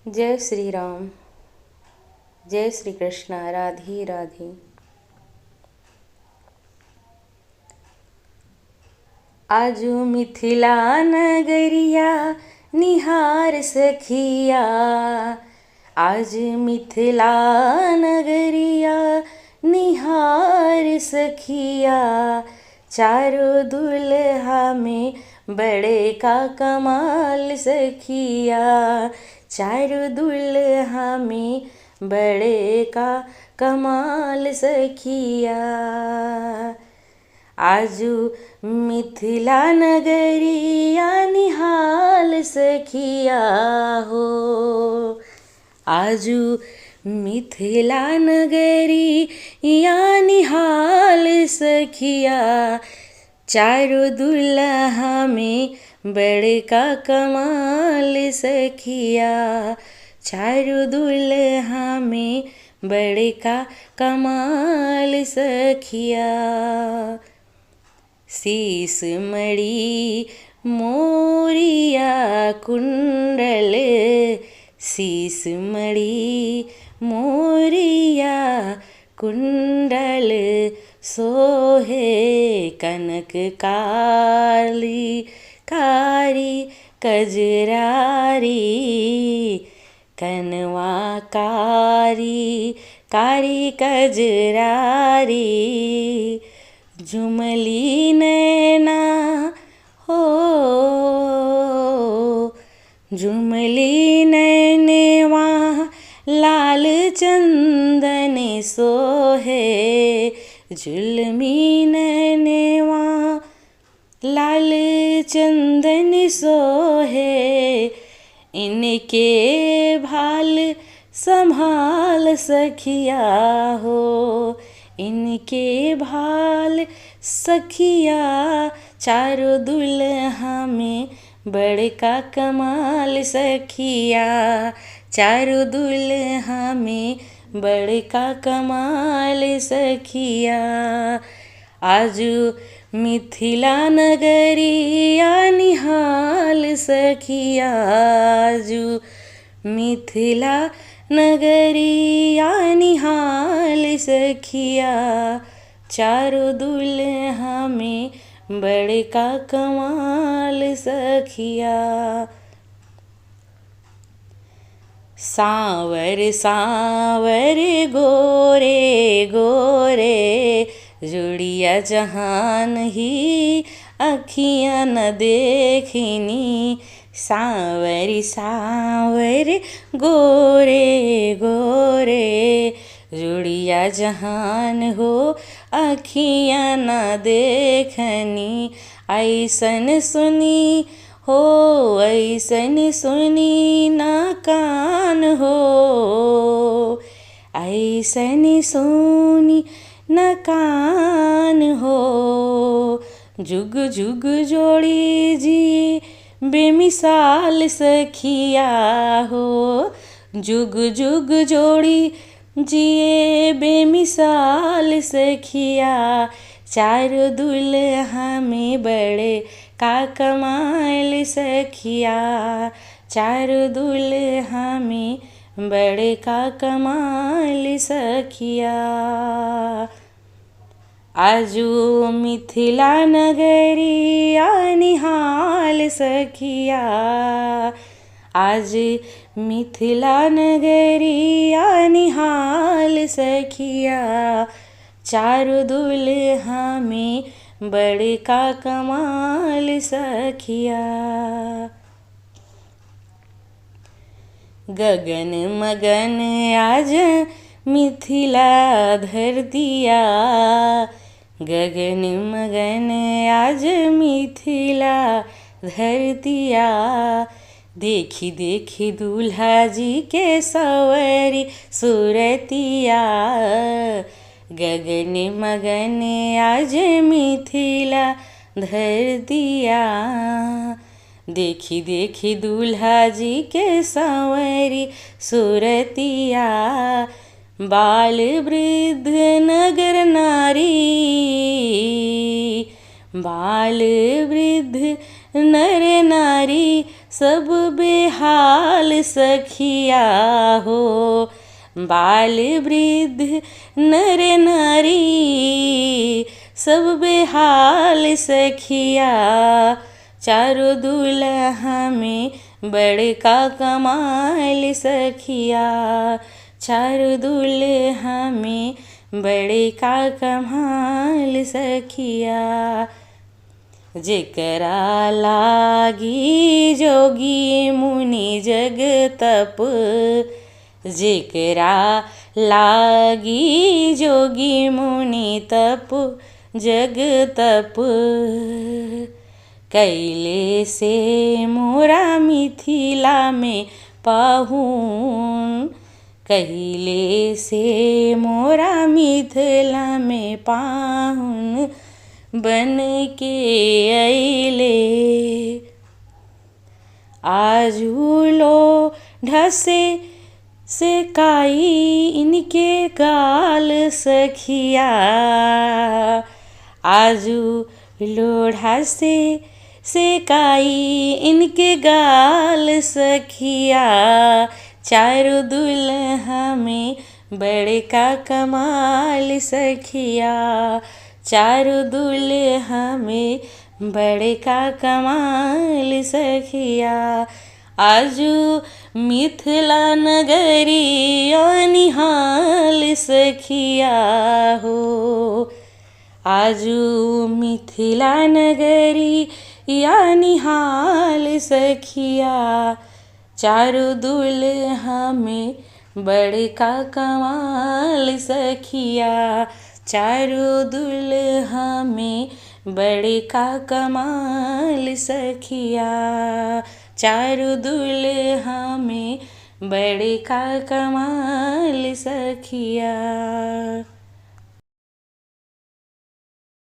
जय श्री राम। जय श्री कृष्ण। राधे राधे। आजू मिथिला नगरिया निहार सखिया। आज मिथिला नगरिया निहार सखिया। चारों दुल्हा में बड़े का कमाल सखिया। चारों दुल्हा में बड़े का कमाल सखिया। आजू मिथिला नगरिया निहाल सखिया हो। आजू मिथिला नगरिया निहाल सखिया। चारों दुल्हा में बड़े का कमाल सखिया। चारों दुल्हा में बड़े का कमाल सखिया। शीस मणि मोरिया कुंडल। शीस मणि मोरिया कुंडल। सोहे कनक काली कारी कजरारी। कनवा कारी कारी कजरारी। झुमली नैना हो। झुमली नैनवा लाल चंदन सोहे। झुलमी नैनवा लाल चंदन सोहे। इनके भाल संभाल सखिया हो। इनके भाल सखिया। चारों दुल्हा में बड़का कमाल सखिया। चारों दुल्हा में बड़का कमाल सखिया। आजू मिथिला नगरिया निहाल सखिया। आजू मिथिला नगरिया निहाल सखिया। चारों दुल्हा में बड़का कमाल सखिया। सांवर सांवर गोरे गोरे जुड़िया जहान ही अखियाँ न देखनी। सांवर सांवर गोरे गोरे जुड़िया जहान हो अखियाँ न देखनी। ऐसन सुनी हो ऐसन सुनी ना कान हो। ऐसन सुनी न कान हो। जुग जुग जोड़ी जी बेमिसाल सखिया हो। जुग जुग जोड़ी जिए बेमिसाल सखिया। चारों दुल्हा में बड़े का कमाल सखिया। चारों दुल्हा में बड़े का कमाल सखिया। आजू मिथिला नगरिया निहाल सखिया। आज मिथिला नगरिया निहाल सखिया। चारों दुल्हा में बड़े का कमाल सखिया। गगन मगन आज मिथिला धरतिया। गगन मगन आज मिथिला धरतिया। देखी देखी दूल्हा जी के सवरी सूरतिया। गगन मगन आज मिथिला धरतिया। देखी देखी दूल्हा जी के संवरी सूरतिया। बाल वृद्ध नगर नारी। बाल वृद्ध नर नारी सब बेहाल सखिया हो। बाल वृद्ध नर नारी सब बेहाल सखिया। चारों दुल्हा में बड़का कमाल सखिया। चारों दुल्हा में बड़का कमाल सखिया। जेकरा लागी जोगी मुनि जग तप। जेकरा लागी जोगी मुनि तप जग तप। कैले से मोरा मिथिला में पाहुन। कैले से मोरा मिथिला में पाहुन बन के अइले। आजुलो ढसे से काई इनके गाल सखिया। आजू लोढ़ा से काई इनके गाल सखिया। चारों दुल्हा में बड़का कमाल सखिया। चारों दुल्हा में बड़का कमाल सखिया। आजू मिथिला नगरिया निहाल सखिया हो। आजू मिथिला नगरिया निहाल सखिया। चारों दुल्हा में बड़का कमाल सखिया। चारों दुल्हा में बड़का कमाल सखिया। चारों दुल्हा में बड़का कमाल सखिया।